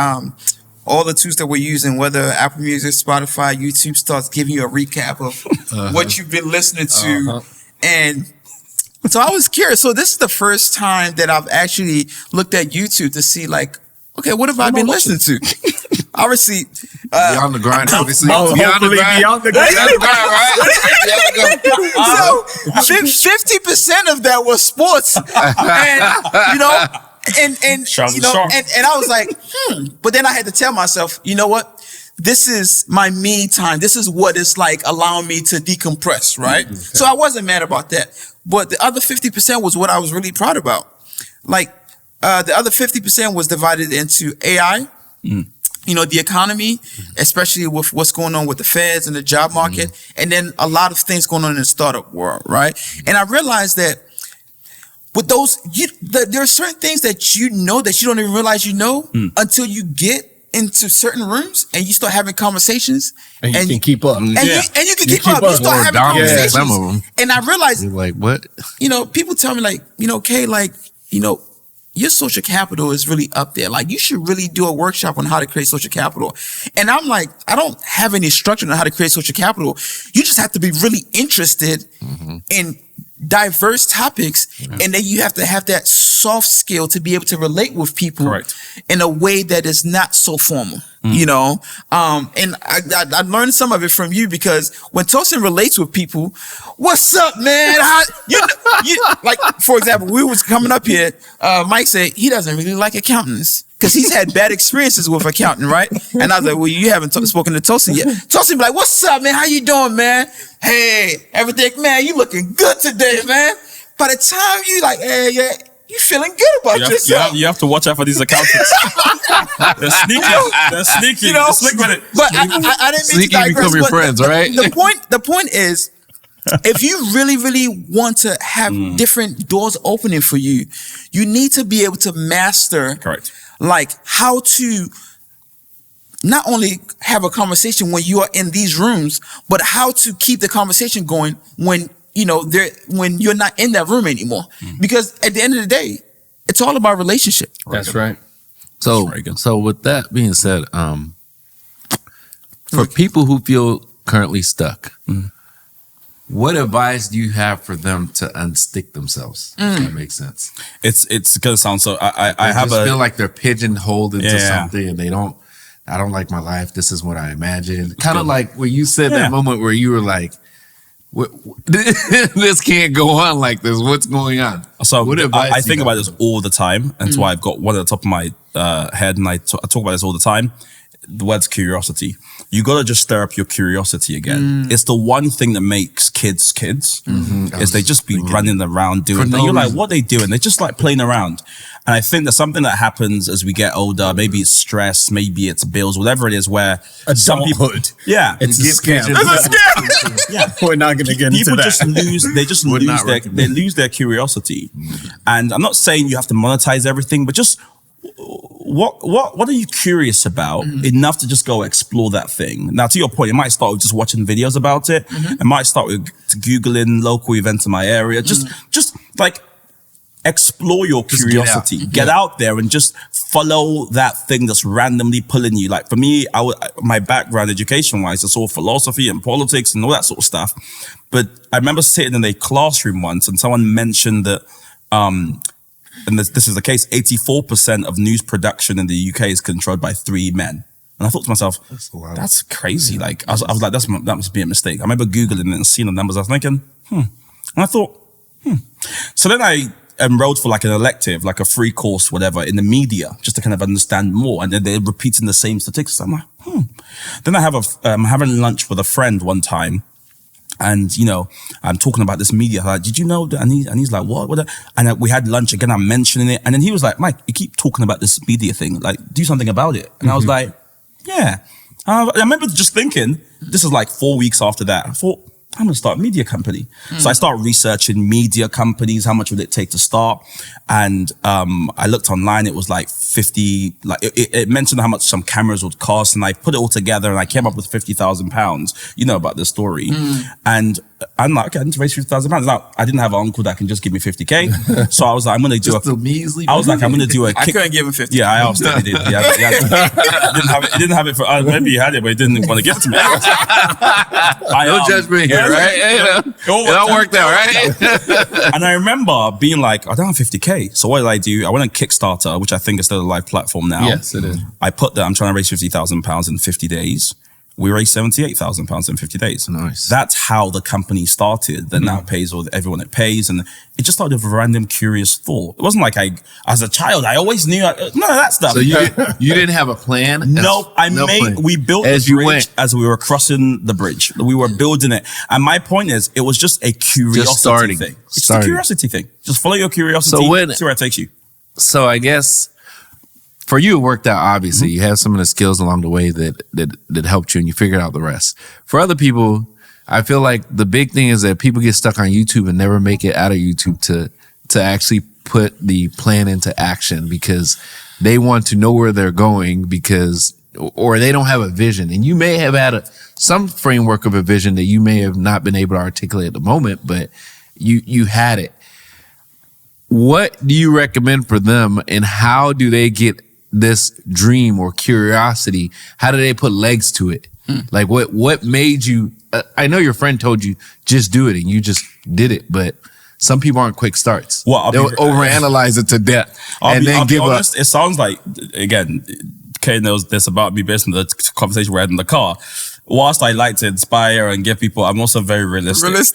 all the tools that we're using, whether Apple Music, Spotify, YouTube, starts giving you a recap of what you've been listening to. And so I was curious. So this is the first time that I've actually looked at YouTube to see like, okay, what have I been listening to? Obviously, Beyond the grind, obviously. Hopefully beyond the so 50% of that was sports. And and I was like, But then I had to tell myself, you know what? This is my me time. This is what it's like allowing me to decompress, right? Okay. So I wasn't mad about that. But the other 50% was what I was really proud about. Like, the other 50% was divided into AI, the economy, especially with what's going on with the feds and the job market, and then a lot of things going on in the startup world, right? And I realized that with those, there are certain things that you don't even realize until you get into certain rooms and you start having conversations and you can keep up. And you can keep up. You start having conversations. Some of them. And I realized, You're like, what? People tell me like, Kay, like, your social capital is really up there. Like, you should really do a workshop on how to create social capital. And I'm like, I don't have any structure on how to create social capital. You just have to be really interested in diverse topics, and then you have to have that soft skill to be able to relate with people in a way that is not so formal, and I learned some of it from you, because when Tosin relates with people, "What's up, man?" Like, for example, we was coming up here, Mike said he doesn't really like accountants because he's had bad experiences with accounting, right? And I was like, "Well, you haven't spoken to Tosin yet." Tosin be like, "What's up, man? How you doing, man? Hey, everything, man, you looking good today, man." By the time you like, "Hey, yeah," you feeling good about yourself. You have to watch out for these accountants. They're sneaky. They're sneaky. They're slick with it. But I didn't mean Sneaky to digress. become your friends, right? The point is, if you really, really want to have different doors opening for you, you need to be able to master, Correct, like how to not only have a conversation when you are in these rooms, but how to keep the conversation going when when you're not in that room anymore. Because at the end of the day, it's all about relationship. That's right. So with that being said, for people who feel currently stuck, what advice do you have for them to unstick themselves? If that makes sense. it's gonna sound so. I have feel like they're pigeonholed into something, and they don't. I don't like my life. This is what I imagined. Kind of like where you said that moment where you were like, this can't go on like this. What's going on? So I think about this all the time. And so I've got one at the top of my head, and I talk about this all the time. The word's curiosity. You got to just stir up your curiosity again. It's the one thing that makes kids kids. Is they just be running around doing things. You're like, what are they doing? They're just like playing around. And I think there's something that happens as we get older. Maybe it's stress, maybe it's bills, whatever it is, where some people, it's a scam. It's a scam. Yeah, we're not going to get into that. They lose their curiosity. And I'm not saying you have to monetize everything, but just what are you curious about enough to just go explore that thing? Now, to your point, it might start with just watching videos about it. It might start with Googling local events in my area. Just like explore your curiosity. Get out there and just follow that thing that's randomly pulling you. Like for me, my background education-wise, it's all philosophy and politics and all that sort of stuff. But I remember sitting in a classroom once and someone mentioned that and this is the case, 84% of news production in the UK is controlled by 3 men. And I thought to myself, that's crazy. Like, I was like, that must be a mistake. I remember Googling it and seeing the numbers. I was thinking, And I thought, So then I enrolled for like an elective, like a free course, whatever, in the media, just to kind of understand more. And then they're repeating the same statistics. I'm like, Then I have I'm having lunch with a friend one time. And, I'm talking about this media. Like, did you know that? And he's like, what? And we had lunch again. I'm mentioning it. And then he was like, Mike, you keep talking about this media thing. Like, do something about it. And I was like, yeah. I remember just thinking, this is like 4 weeks after that. I thought, I'm going to start a media company. So I started researching media companies. How much would it take to start? And I looked online. It was like 50, like it mentioned how much some cameras would cost. And I put it all together and I came up with £50,000. You know about this story. And I'm like, okay, I need to raise £50,000. Now, I didn't have an uncle that can just give me 50K. So I was like, I'm going to do I'm going to do a I couldn't give him 50. Yeah, I asked him. He did. He didn't have it for, maybe he had it, but he didn't want to give it to me. No judgment here, right? It all worked out, right? And I remember being like, I don't have 50K. So what did I do? I went on Kickstarter, which I think is still a live platform now. Yes, it is. I put that I'm trying to raise £50,000 in 50 days. We raised £78,000 in 50 days. Nice. That's how the company started. That now pays everyone it pays. And it just started with a random curious thought. It wasn't like as a child, I always knew none of that stuff. So you didn't have a plan? No, we built the bridge as we were crossing the bridge. We were building it. And my point is, it was just a curiosity thing. It's just a curiosity thing. Just follow your curiosity, see where it takes you. So I guess for you, it worked out, obviously. You have some of the skills along the way that helped you and you figured out the rest. For other people, I feel like the big thing is that people get stuck on YouTube and never make it out of YouTube to actually put the plan into action because they want to know where they're going or they don't have a vision. And you may have had some framework of a vision that you may have not been able to articulate at the moment, but you had it. What do you recommend for them and how do they get this dream or curiosity? How do they put legs to it? Like what made you, I know your friend told you just do it and you just did it, but some people aren't quick starts. Well, they'll overanalyze it to death and then give up. It sounds like, again, Kay knows this about me based on the conversation we had in the car. Whilst I like to inspire and give people, I'm also very realistic. If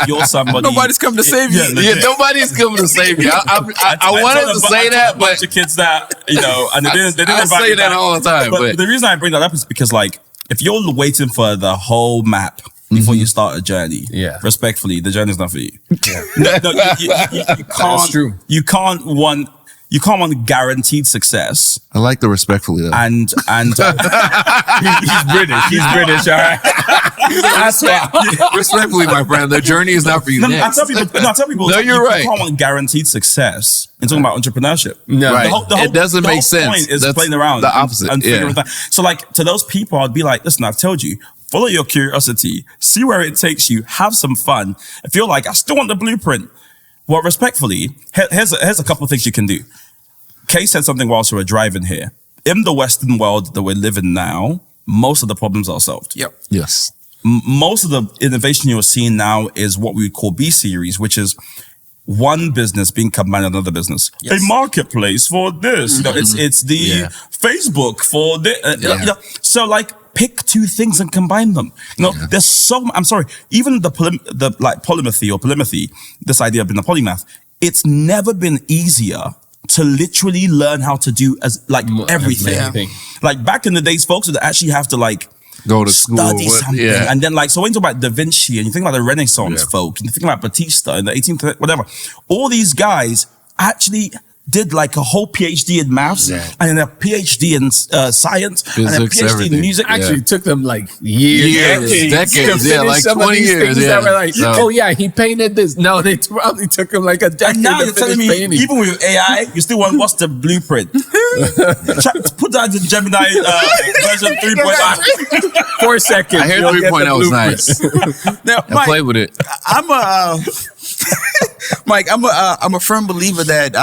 you're somebody, nobody's coming to save you. Yeah, nobody's coming to save you. I wanted to say that, but a bunch of kids that and they didn't I say that all the time. But the reason I bring that up is because, like, if you're waiting for the whole map before you start a journey, respectfully, the journey's not for you. You can't. That's true. You can't want. you can't want guaranteed success. I like the respectfully though. And he's British. He's British, all right. Respectfully, my friend, the journey is not for you. I tell people. No, you're right. You can't want guaranteed success in talking about entrepreneurship. No, right. It doesn't make sense. Point is That's playing around. The opposite. And figuring that. So like to those people, I'd be like, listen, I've told you, follow your curiosity, see where it takes you, have some fun. If you're like, I still want the blueprint. Well, respectfully, here's a couple of things you can do. Kay said something whilst we were driving here. In the Western world that we live in now, most of the problems are solved. Yep. Yes. Most of the innovation you're seeing now is what we call B series, which is one business being combined with another business. Yes. A marketplace for this. You know, it's the Facebook for this. You know, so like pick two things and combine them. You know, there's so, I'm sorry, even the polymathy, this idea of being a polymath, it's never been easier to literally learn how to do everything. Like back in the days, folks would actually have to like go to school, study something. And then like, so when you talk about Da Vinci and you think about the Renaissance folk, and you think about Batista in the 18th, whatever, all these guys actually did like a whole PhD in maths and then a PhD in science, physics, and a PhD everything. in music. Actually took them like decades, like some 20 years. That were like, oh yeah, he painted this. No, they probably took him like a decade. And now to you're telling me, painting. even with AI, you still want what's the blueprint? Put that in Gemini version 3.5. 4 seconds. I heard 3.0 was nice. Now, I play with it. Mike, I'm a firm believer that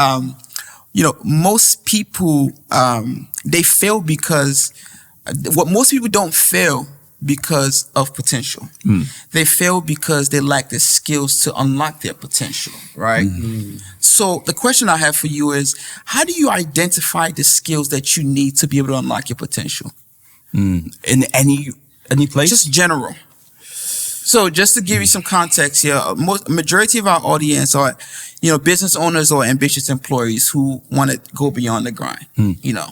most people they fail because most people don't fail because of potential. They fail because they lack the skills to unlock their potential, right? So the question I have for you is, how do you identify the skills that you need to be able to unlock your potential? In any place? Just general. So just to give you some context here, majority of our audience are, business owners or ambitious employees who want to go beyond the grind,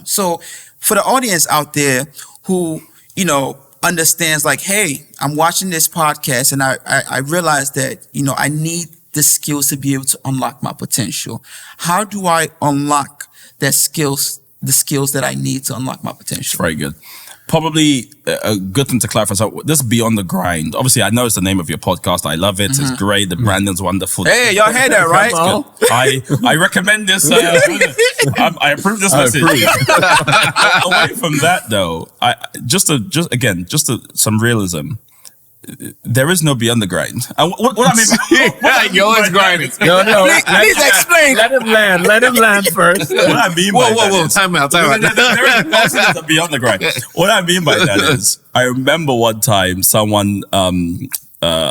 So for the audience out there who, understands like, hey, I'm watching this podcast and I realize that, I need the skills to be able to unlock my potential. How do I unlock the skills that I need to unlock my potential? Very good. Probably a good thing to clarify. So this Beyond the Grind. Obviously, I know it's the name of your podcast. I love it. It's great. The branding's wonderful. Hey, y'all heard that, right? I recommend this. I approve this message. Away from that, though, just some realism. There is no Beyond the Grind. What I mean, you're always grinding. No. Please explain. Let him land first. What I mean by whoa, time out. There is a Beyond the Grind. What I mean by that is, I remember one time someone, I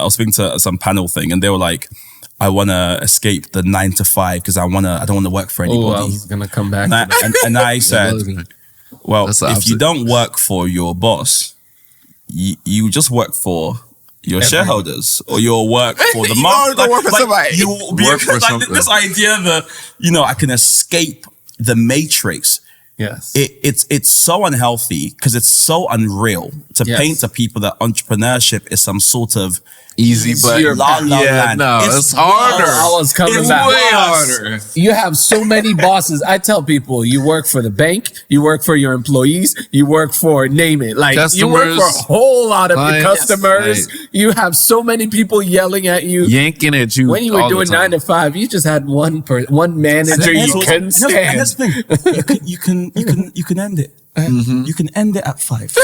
was speaking to some panel thing, and they were like, I want to escape the 9 to 5 because I don't want to work for anybody. I was gonna come back. And I said, well, if you don't work for your boss, you just work for your shareholders, or you'll work for the market. You work for somebody. You will be like this idea that I can escape the matrix. Yes, it's so unhealthy because it's so unreal to paint to people that entrepreneurship is some sort of easy, but it's harder. I was coming it's back. Way harder. You have so many bosses. I tell people, you work for the bank, you work for your employees, you work for name it. Like customers, you work for a whole lot of the customers. Right. You have so many people yelling at you, yanking at you. When you were doing 9 to 5, you just had one manager you couldn't stand. And that's the thing. You can end it. You can end it at 5.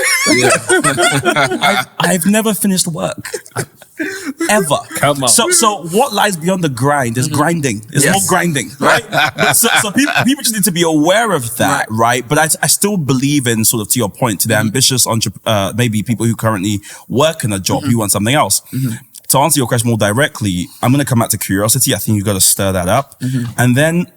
I've never finished work. Ever. Come on. So what lies beyond the grind is grinding. It's more grinding, right? so people just need to be aware of that, right? But I still believe in, sort of to your point, to the ambitious maybe people who currently work in a job who want something else. To answer your question more directly, I'm going to come back to curiosity. I think you've got to stir that up. And then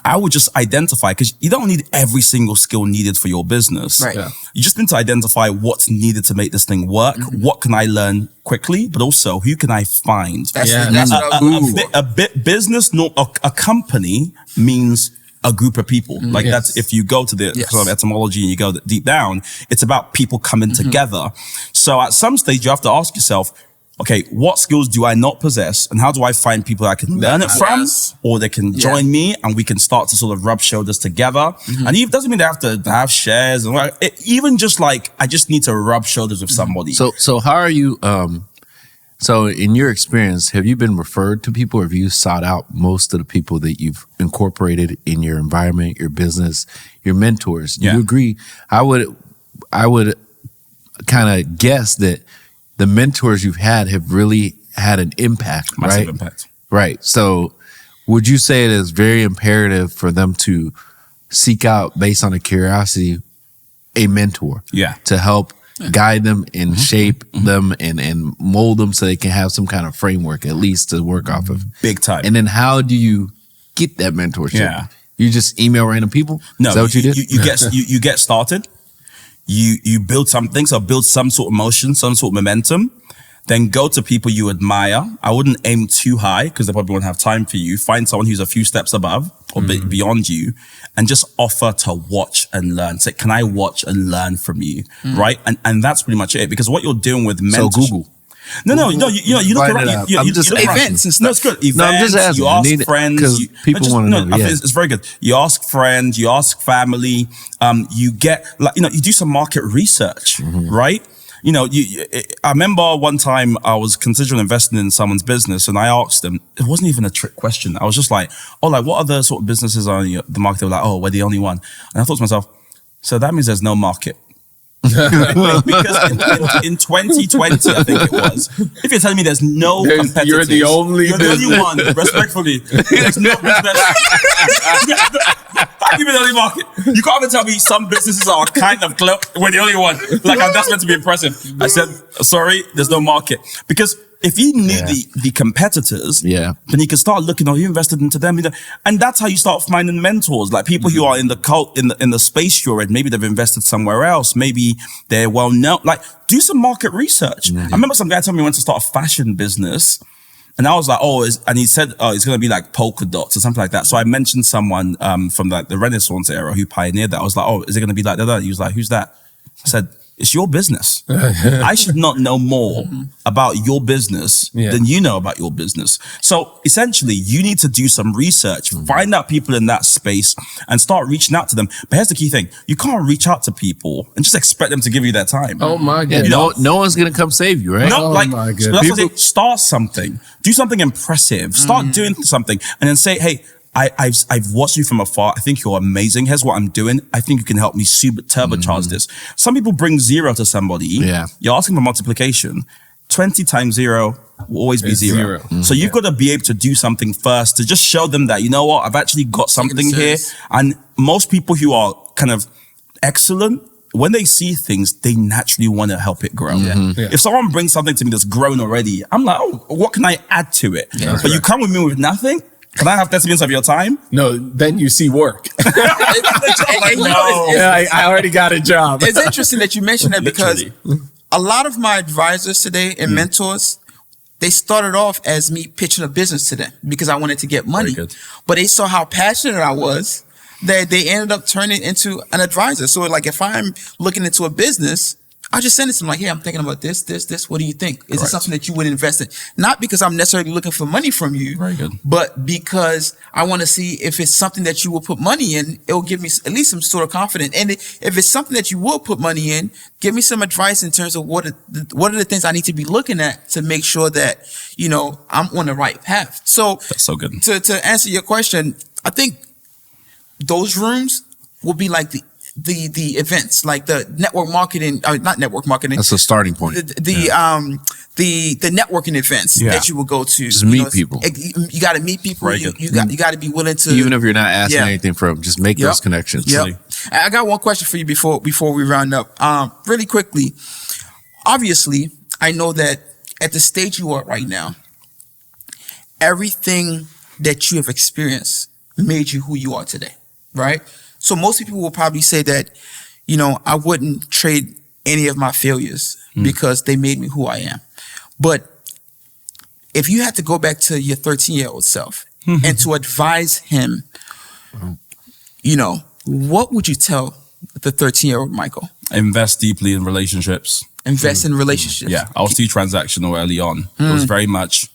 I would just identify, because you don't need every single skill needed for your business. Right. Yeah. You just need to identify what's needed to make this thing work. What can I learn quickly? But also, who can I find? A company means a group of people. Like that's, if you go to the sort of etymology and you go deep down, it's about people coming together. So at some stage, you have to ask yourself, okay, what skills do I not possess, and how do I find people I can learn it from, or they can join me, and we can start to sort of rub shoulders together. And it doesn't mean they have to have shares, and even just like I just need to rub shoulders with somebody. So how are you? So in your experience, have you been referred to people, or have you sought out most of the people that you've incorporated in your environment, your business, your mentors? Do you agree? I would kind of guess that the mentors you've had have really had an impact, Massive right? impact. Right. So would you say it is very imperative for them to seek out, based on a curiosity, a mentor to help guide them and shape them and mold them so they can have some kind of framework at least to work off of? Big time. And then how do you get that mentorship? Yeah. You just email random people? No, is that what you did? You get started. You build something, so build some sort of motion, some sort of momentum. Then go to people you admire. I wouldn't aim too high because they probably won't have time for you. Find someone who's a few steps above or beyond you, and just offer to watch and learn. Say, can I watch and learn from you? Right? And that's pretty much it. Because what you're doing with mentorship. So Google. No, you look around. You look around. Events and stuff. No, it's good. Events. No, I'm just asking. You ask friends. Because people want to know. Yeah. It's very good. You ask friends. You ask family. You get you do some market research, right? I remember one time I was considering investing in someone's business, and I asked them. It wasn't even a trick question. I was just like, what other sort of businesses are in the market? They were like, we're the only one. And I thought to myself, so that means there's no market. Because in 2020, I think it was, if you're telling me there's no competitors, you're the only one, respectfully, there's no business. How can you be the only market? You can't even tell me some businesses are kind of close. We're the only one. Like, that's meant to be impressive. I said, sorry, there's no market. Because if you knew the competitors, then you can start looking, you invested into them. And that's how you start finding mentors, like people who are in the in the space you're in. Maybe they've invested somewhere else. Maybe they're well known. Like, do some market research. I remember some guy told me he went to start a fashion business. And I was like, and he said, it's going to be like polka dots or something like that. So I mentioned someone from like the Renaissance era who pioneered that. I was like, is it going to be like that? He was like, who's that? I said, it's your business. I should not know more about your business than you know about your business. So essentially, you need to do some research, find out people in that space, and start reaching out to them. But here's the key thing. You can't reach out to people and just expect them to give you their time. Oh my God. No one's going to come save you, right? No, my God. So that's what I'm saying. Start something. Do something impressive. Start doing something. And then say, hey, I've watched you from afar. I think you're amazing. Here's what I'm doing. I think you can help me super turbocharge this. Some people bring 0 to somebody. Yeah. You're asking for multiplication. 20 times 0 will always be 0. So you've got to be able to do something first to just show them that, you know what, I've actually got something here. And most people who are kind of excellent, when they see things, they naturally want to help it grow. If someone brings something to me that's grown already, I'm like, what can I add to it? But you come with me with nothing. Can I have 30 minutes of your time? No, then you see work. I already got a job. It's interesting that you mentioned that because a lot of my advisors today and mentors, they started off as me pitching a business to them because I wanted to get money. But they saw how passionate I was that they ended up turning into an advisor. So like if I'm looking into a business, I just send it to them like, hey, I'm thinking about this. What do you think? Is it something that you would invest in? Not because I'm necessarily looking for money from you, but because I want to see if it's something that you will put money in, it will give me at least some sort of confidence. And if it's something that you will put money in, give me some advice in terms of what are the things I need to be looking at to make sure that, I'm on the right path. So that's so good. To answer your question, I think those rooms will be like the events, like the network marketing, not network marketing. That's the starting point. The networking events that you will go to. Just meet people. You got to meet people. You got to be willing to. Even if you're not asking anything from them, just make those connections. I got one question for you before we round up. Really quickly. Obviously, I know that at the stage you are right now, everything that you have experienced made you who you are today, right? So most people will probably say that, I wouldn't trade any of my failures because they made me who I am. But if you had to go back to your 13-year-old self and to advise him, what would you tell the 13-year-old Michael? Invest deeply in relationships. invest in relationships. Yeah, I was too transactional early on. It was very much,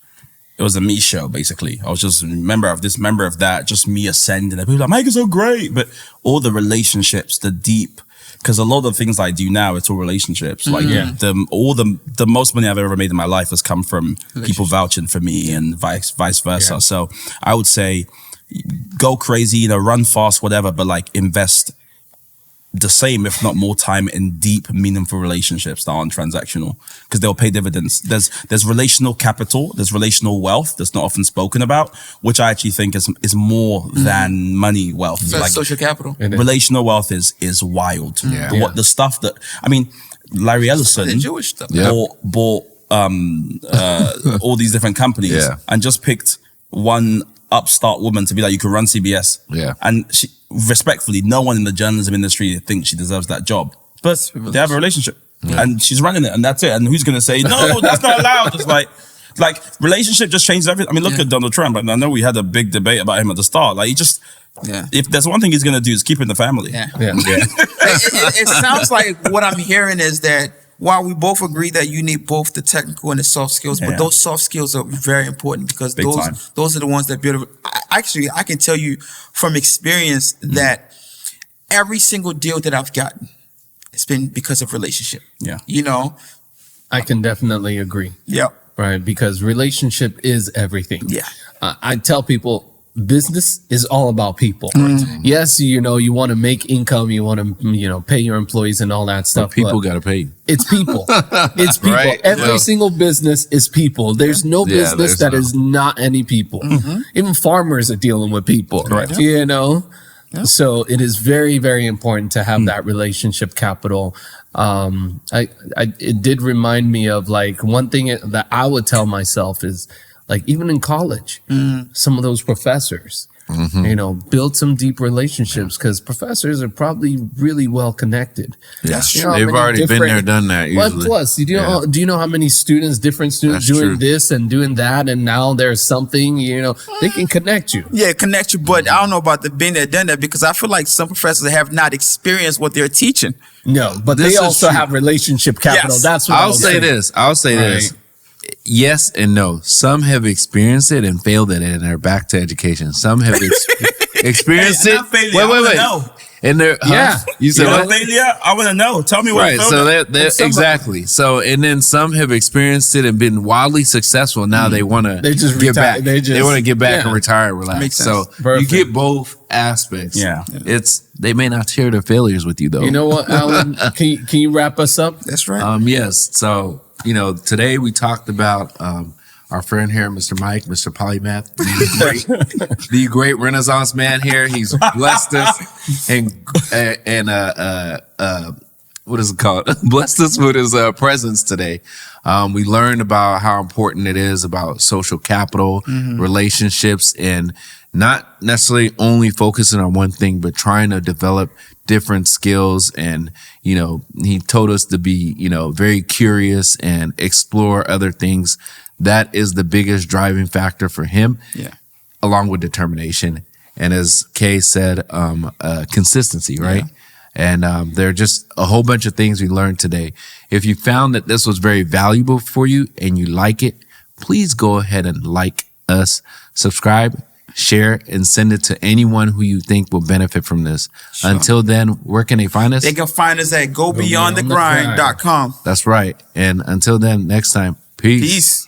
it was a me show, basically. I was just a member of this, member of that, just me ascending. And people were like, Mike is so great. But all the relationships, the deep, because a lot of the things I do now, it's all relationships. Like the most money I've ever made in my life has come from people vouching for me and vice versa. Yeah. So I would say go crazy, you know, run fast, whatever, but like invest the same, if not more time in deep, meaningful relationships that aren't transactional, because they'll pay dividends. There's relational capital, there's relational wealth that's not often spoken about, which I actually think is more than money wealth. So like social capital. relational wealth is wild. Yeah. What the stuff that, I mean, Larry Ellison The Jewish stuff. bought all these different companies and just picked one upstart woman to be like, you can run CBS. Yeah. And she, respectfully, no one in the journalism industry thinks she deserves that job. But they have a relationship and she's running it and that's it. And who's going to say, no, that's not allowed? It's like relationship just changes everything. I mean, look at Donald Trump. And I know we had a big debate about him at the start. Like he just, if there's one thing he's going to do is keep it in the family. It sounds like what I'm hearing is that while we both agree that you need both the technical and the soft skills, but those soft skills are very important because those are the ones that build. Actually, I can tell you from experience that every single deal that I've gotten, it's been because of relationship. Yeah. You know? I can definitely agree. Yeah. Right. Because relationship is everything. Yeah. I tell people business is all about people. Yes, you know, you want to make income, you want to, you know, pay your employees and all that stuff. But people got to pay you. It's people. It's people. Right. Every single business is people. There's no business that is not any people. Even farmers are dealing with people. Right. You know? Yeah. So it is very, very important to have that relationship capital. It did remind me of like one thing that I would tell myself is like, even in college, some of those professors, you know, build some deep relationships because professors are probably really well connected. Yes, you know, they've already been there, done that. Usually. Plus, do you know how many different students doing this and doing that, and now there's something, you know, they can connect you. Yeah, connect you. But I don't know about the been there, done that, because I feel like some professors have not experienced what they're teaching. No, but they also have relationship capital. That's what I'll say this. I'll say this. Yes and no. Some have experienced it and failed it, and they're back to education. Some have experienced it. Wait. And they're you said what? Failure? I want to know. Tell me what. Right. So they're exactly. So and then some have experienced it and been wildly successful. Now they want to get back. They want to get back and retire and relax. So you get both aspects. Yeah. They may not share their failures with you though. You know what, Alan? Can you wrap us up? That's right. Yes. So, you know, today we talked about our friend here, Mr. Mike, Mr. Polymath, the great Renaissance man here. He's blessed us and what is it called? Blessed us with his presence today. We learned about how important it is about social capital, relationships, and not necessarily only focusing on one thing, but trying to develop different skills. And, you know, he told us to be, you know, very curious and explore other things. That is the biggest driving factor for him, along with determination. And as Kay said, consistency, right? And there are just a whole bunch of things we learned today. If you found that this was very valuable for you and you like it, please go ahead and like us, subscribe, share, and send it to anyone who you think will benefit from this. Sure. Until then, where can they find us? They can find us at gobeyondthegrind.com. That's right. And until then, next time, peace.